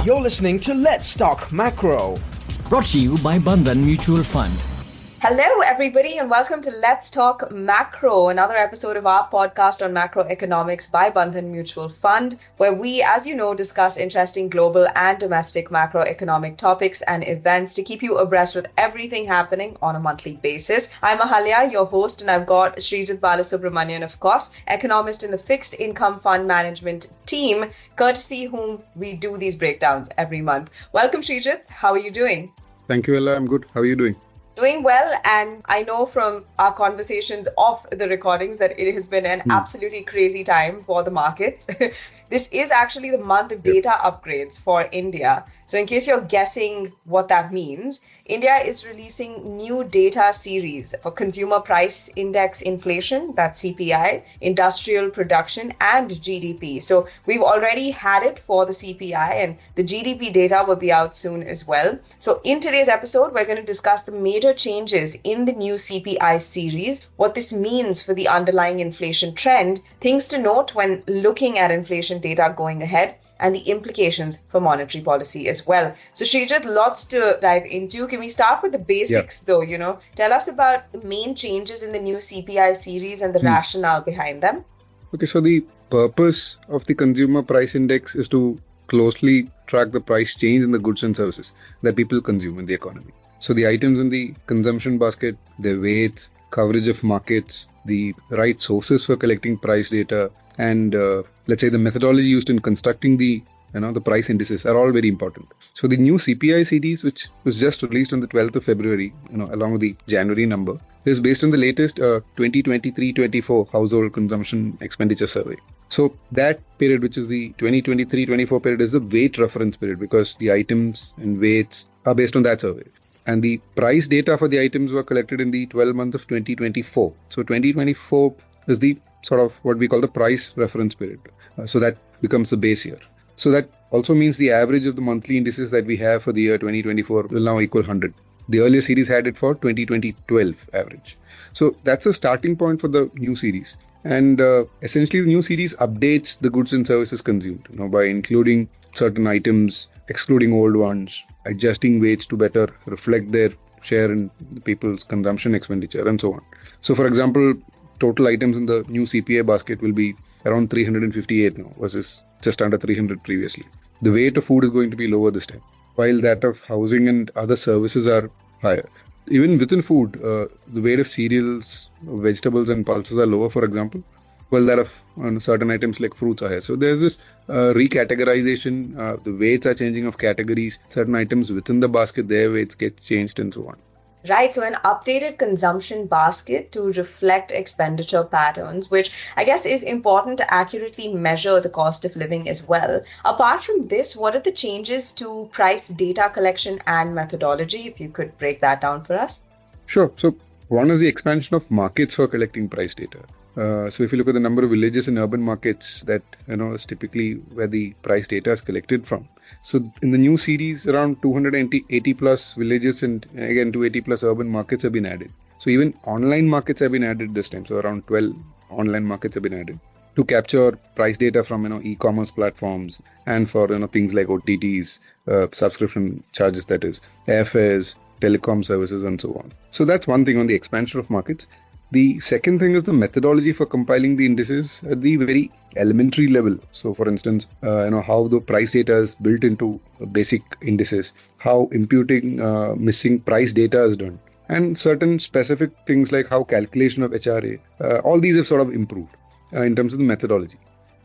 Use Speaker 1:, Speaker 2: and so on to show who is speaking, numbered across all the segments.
Speaker 1: You're listening to Let's Talk Macro.
Speaker 2: Brought to you by Bandhan Mutual Fund.
Speaker 3: Hello, everybody, and welcome to Let's Talk Macro, another episode of our podcast on macroeconomics by Bandhan Mutual Fund, where we, as you know, discuss interesting global and domestic macroeconomic topics and events to keep you abreast with everything happening on a monthly basis. I'm Ahalya, your host, and I've got Sreejith Balasubramanian, of course, economist in the fixed income fund management team, courtesy whom we do these breakdowns every month. Welcome, Sreejith. How are you doing?
Speaker 4: Thank you, Ella. I'm good. How are you doing?
Speaker 3: Doing well, and I know from our conversations off the recordings that it has been an absolutely crazy time for the markets. This is actually the month of data upgrades for India. So in case you're guessing what that means, India is releasing new data series for consumer price index inflation, that's CPI, industrial production and GDP. So we've already had it for the CPI, and the GDP data will be out soon as well. So in today's episode, we're going to discuss the major changes in the new CPI series, what this means for the underlying inflation trend, things to note when looking at inflation data going ahead, and the implications for monetary policy as well. So Sreejith, lots to dive into. Can we start with the basics though? Tell us about the main changes in the new CPI series and the rationale behind them.
Speaker 4: Okay, so the purpose of the consumer price index is to closely track the price change in the goods and services that people consume in the economy. So the items in the consumption basket, their weights, coverage of markets, the right sources for collecting price data, and let's say the methodology used in constructing the price indices are all very important. So the new CPI series, which was just released on the 12th of February, along with the January number, is based on the latest 2023-24 household consumption expenditure survey. So that period, which is the 2023-24 period, is the weight reference period because the items and weights are based on that survey. And the price data for the items were collected in the 12 months of 2024. So 2024 is the sort of what we call the price reference period. So that becomes the base year. So that also means the average of the monthly indices that we have for the year 2024 will now equal 100. The earlier series had it for 2020-12 average. So that's the starting point for the new series. And essentially the new series updates the goods and services consumed by including certain items, excluding old ones, adjusting weights to better reflect their share in people's consumption expenditure and so on. So for example, total items in the new CPI basket will be around 358 now versus just under 300 previously. The weight of food is going to be lower this time, while that of housing and other services are higher. Even within food, the weight of cereals, vegetables and pulses are lower, for example, while that of certain items like fruits are higher. So there's this recategorization, the weights are changing of categories, certain items within the basket, their weights get changed and so on.
Speaker 3: Right, so an updated consumption basket to reflect expenditure patterns, which I guess is important to accurately measure the cost of living as well. Apart from this, what are the changes to price data collection and methodology? If you could break that down for us.
Speaker 4: Sure. So one is the expansion of markets for collecting price data. So if you look at the number of villages in urban markets, that is typically where the price data is collected from. So in the new series, around 280 plus villages and again 280 plus urban markets have been added. So even online markets have been added this time. So around 12 online markets have been added to capture price data from e-commerce platforms and for things like OTTs, subscription charges, that is, airfares, telecom services and so on. So that's one thing on the expansion of markets. The second thing is the methodology for compiling the indices at the very elementary level. So for instance, how the price data is built into basic indices, how imputing missing price data is done, and certain specific things like how calculation of HRA, all these have sort of improved in terms of the methodology.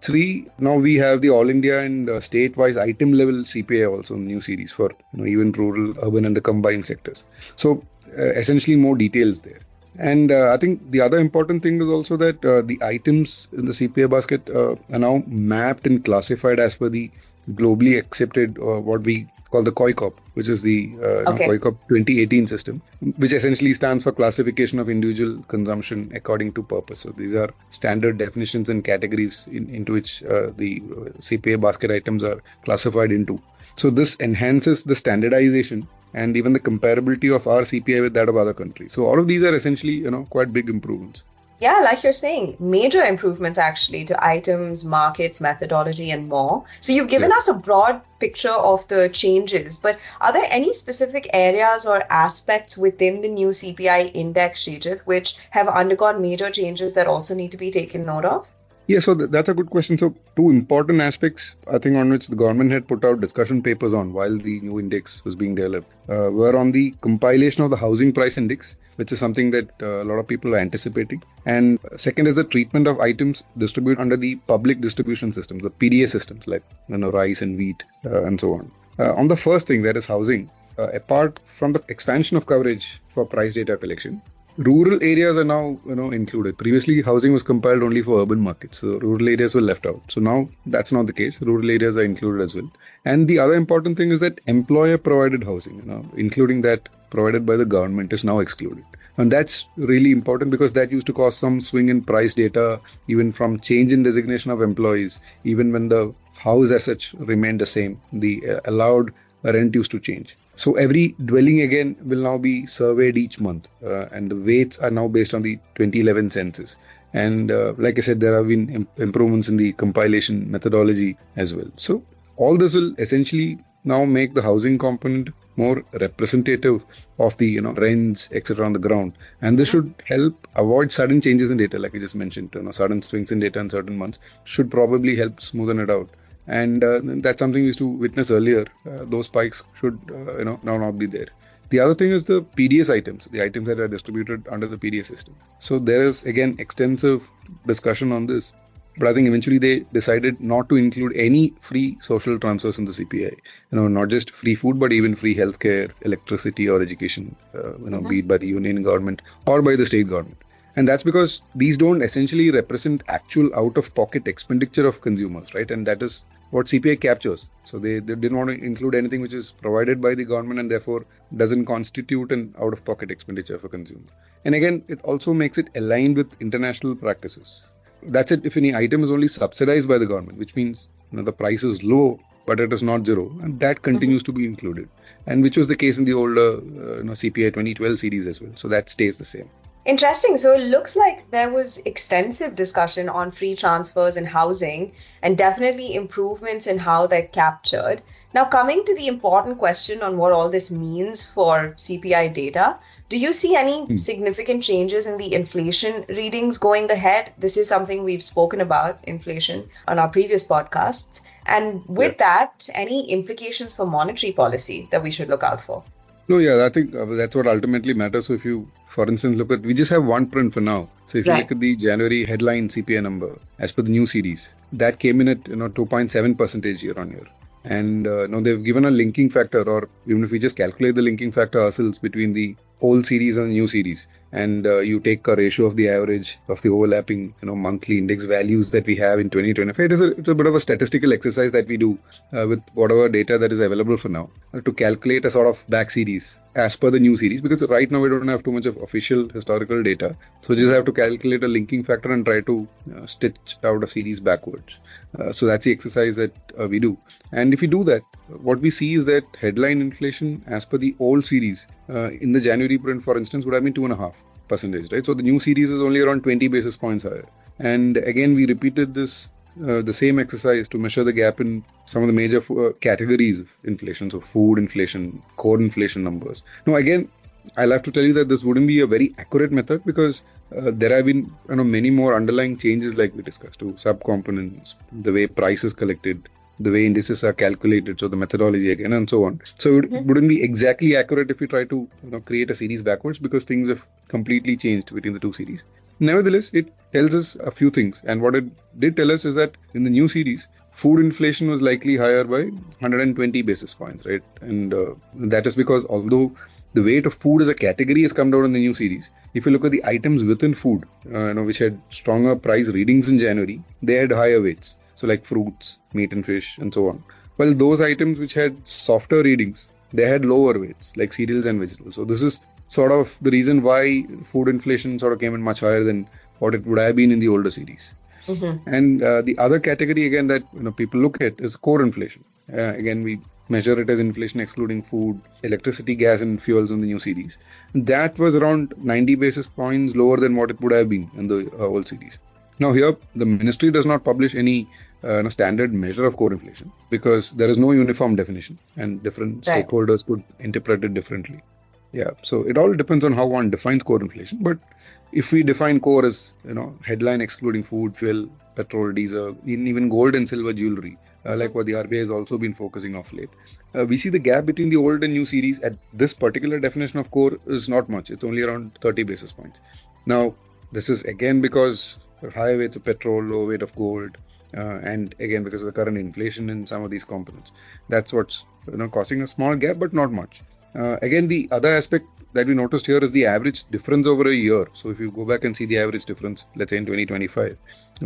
Speaker 4: 3, now we have the all India and state-wise item level CPI also in the new series for even rural, urban and the combined sectors. So essentially more details there. And I think the other important thing is also that the items in the CPI basket are now mapped and classified as per the globally accepted what we call the COICOP, which is the COICOP 2018 system, which essentially stands for Classification of Individual Consumption According to Purpose. So these are standard definitions and categories into which the CPI basket items are classified into. So this enhances the standardization and even the comparability of our CPI with that of other countries. So all of these are essentially, quite big improvements.
Speaker 3: Yeah, like you're saying, major improvements actually to items, markets, methodology, and more. So you've given us a broad picture of the changes, but are there any specific areas or aspects within the new CPI index, Sreejith, which have undergone major changes that also need to be taken note of?
Speaker 4: Yeah, so that's a good question. So, two important aspects, I think, on which the government had put out discussion papers on while the new index was being developed, were on the compilation of the housing price index, which is something that a lot of people are anticipating. And second is the treatment of items distributed under the public distribution systems, the PDA systems, like rice and wheat and so on. On the first thing, that is housing, apart from the expansion of coverage for price data collection, rural areas are now included. Previously, housing was compiled only for urban markets, so rural areas were left out. So now that's not the case. Rural areas are included as well. And the other important thing is that employer-provided housing, including that provided by the government, is now excluded. And that's really important because that used to cause some swing in price data, even from change in designation of employees, even when the house as such remained the same. The allowed rent used to change. So every dwelling again will now be surveyed each month, and the weights are now based on the 2011 census. And like I said, there have been improvements in the compilation methodology as well. So all this will essentially now make the housing component more representative of the rents, etc. on the ground, and this should help avoid sudden changes in data, like I just mentioned. Sudden swings in data in certain months should probably help smoothen it out. And that's something we used to witness earlier. Those spikes should now not be there. The other thing is the PDS items, the items that are distributed under the PDS system. So there is again extensive discussion on this. But I think eventually they decided not to include any free social transfers in the CPI. Not just free food, but even free healthcare, electricity, or education. Be it by the union government or by the state government. And that's because these don't essentially represent actual out-of-pocket expenditure of consumers, right? And that is what CPI captures. So they didn't want to include anything which is provided by the government and therefore doesn't constitute an out-of-pocket expenditure for consumers. And again, it also makes it aligned with international practices. That's it if any item is only subsidized by the government, which means the price is low, but it is not zero, and that continues to be included. And which was the case in the older CPI 2012 series as well. So that stays the same.
Speaker 3: Interesting. So it looks like there was extensive discussion on free transfers in housing and definitely improvements in how they're captured. Now, coming to the important question on what all this means for CPI data, do you see any significant changes in the inflation readings going ahead? This is something we've spoken about, inflation, on our previous podcasts. And with that, any implications for monetary policy that we should look out for?
Speaker 4: No, yeah, I think that's what ultimately matters. So if you, for instance, we just have one print for now. So if you look at the January headline CPI number, as per the new series, that came in at 2.7% year on year. And they've given a linking factor, or even if we just calculate the linking factor ourselves between the old series and the new series, and you take a ratio of the average of the overlapping monthly index values that we have in 2025, it's a bit of a statistical exercise that we do with whatever data that is available for now to calculate a sort of back series as per the new series, because right now we don't have too much of official historical data, so we just have to calculate a linking factor and try to stitch out a series backwards. So that's the exercise that we do. And if we do that, what we see is that headline inflation as per the old series in the January print, for instance, would have been 2.5%, right? So the new series is only around 20 basis points higher. And again, we repeated this, the same exercise to measure the gap in some of the major categories of inflation. So food inflation, core inflation numbers. Now, again, I'll have to tell you that this wouldn't be a very accurate method because there have been many more underlying changes, like we discussed, to subcomponents, the way price is collected, the way indices are calculated, so the methodology again, and so on. So it wouldn't be exactly accurate if we try to create a series backwards, because things have completely changed between the two series. Nevertheless, it tells us a few things, and what it did tell us is that in the new series, food inflation was likely higher by 120 basis points, right? And that is because although the weight of food as a category has come down in the new series, if you look at the items within food, which had stronger price readings in January, they had higher weights. So like fruits, meat and fish, and so on. While those items which had softer readings, they had lower weights, like cereals and vegetables. So this is sort of the reason why food inflation sort of came in much higher than what it would have been in the older series. And the other category again that people look at is core inflation. Again, we measure it as inflation excluding food, electricity, gas, and fuels in the new series. That was around 90 basis points lower than what it would have been in the old series. Now here, the ministry does not publish any standard measure of core inflation because there is no uniform definition and different stakeholders could interpret it differently. Yeah, so it all depends on how one defines core inflation. But if we define core as, headline excluding food, fuel, petrol, diesel, even gold and silver jewelry, like what the RBI has also been focusing of late, we see the gap between the old and new series at this particular definition of core is not much. It's only around 30 basis points. Now, this is again because high weights of petrol, low weight of gold, and again because of the current inflation in some of these components. That's what's causing a small gap, but not much. Again, the other aspect that we noticed here is the average difference over a year. So if you go back and see the average difference, let's say in 2025,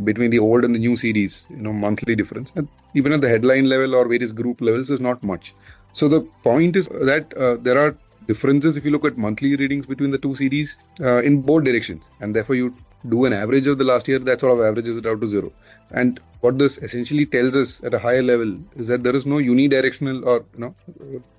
Speaker 4: between the old and the new series, monthly difference, and even at the headline level or various group levels is not much. So the point is that there are differences if you look at monthly readings between the two series in both directions, and therefore you do an average of the last year, that sort of averages it out to zero. And what this essentially tells us at a higher level is that there is no unidirectional or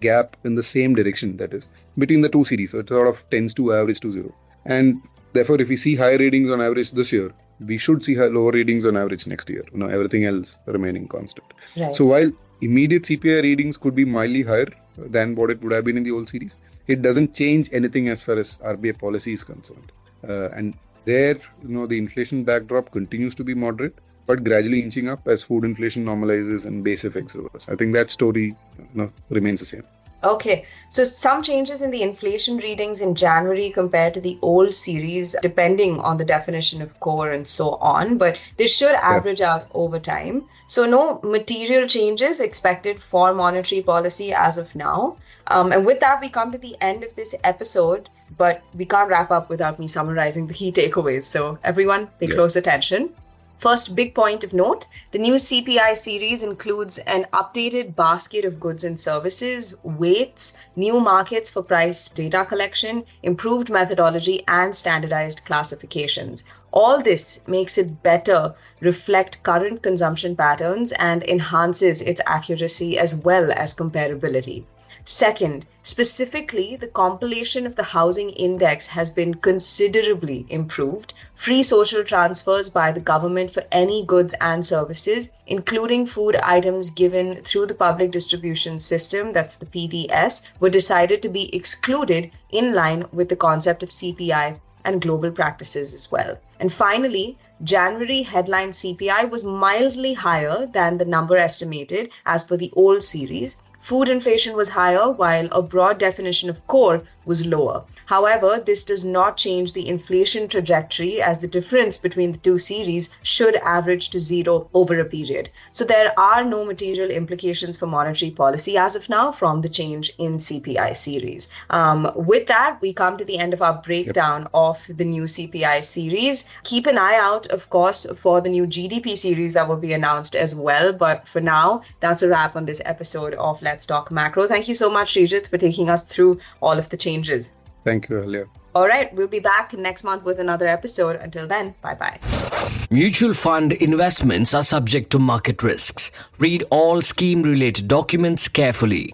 Speaker 4: gap in the same direction, that is between the two series. So it sort of tends to average to zero. And therefore, if we see higher readings on average this year, we should see lower readings on average next year. Everything else remaining constant.
Speaker 3: Right.
Speaker 4: So while immediate CPI readings could be mildly higher than what it would have been in the old series, it doesn't change anything as far as RBI policy is concerned. And there, the inflation backdrop continues to be moderate, but gradually inching up as food inflation normalizes and base effects reverse. I think that story remains the same.
Speaker 3: Okay, so some changes in the inflation readings in January compared to the old series, depending on the definition of core and so on, but they should average out over time. So no material changes expected for monetary policy as of now. And with that, we come to the end of this episode, but we can't wrap up without me summarizing the key takeaways. So everyone, pay close attention. First big point of note, the new CPI series includes an updated basket of goods and services, weights, new markets for price data collection, improved methodology, and standardized classifications. All this makes it better reflect current consumption patterns and enhances its accuracy as well as comparability. Second, specifically, the compilation of the housing index has been considerably improved. Free social transfers by the government for any goods and services, including food items given through the public distribution system, that's the PDS, were decided to be excluded in line with the concept of CPI and global practices as well. And finally, January headline CPI was mildly higher than the number estimated as per the old series. Food inflation was higher, while a broad definition of core was lower. However, this does not change the inflation trajectory, as the difference between the two series should average to zero over a period. So there are no material implications for monetary policy as of now from the change in CPI series. With that, we come to the end of our breakdown of the new CPI series. Keep an eye out, of course, for the new GDP series that will be announced as well. But for now, that's a wrap on this episode of Let's Talk Macro. Thank you so much, Sreejith, for taking us through all of the changes.
Speaker 4: Thank you, Alia.
Speaker 3: All right, we'll be back next month with another episode. Until then, bye-bye.
Speaker 2: Mutual fund investments are subject to market risks. Read all scheme-related documents carefully.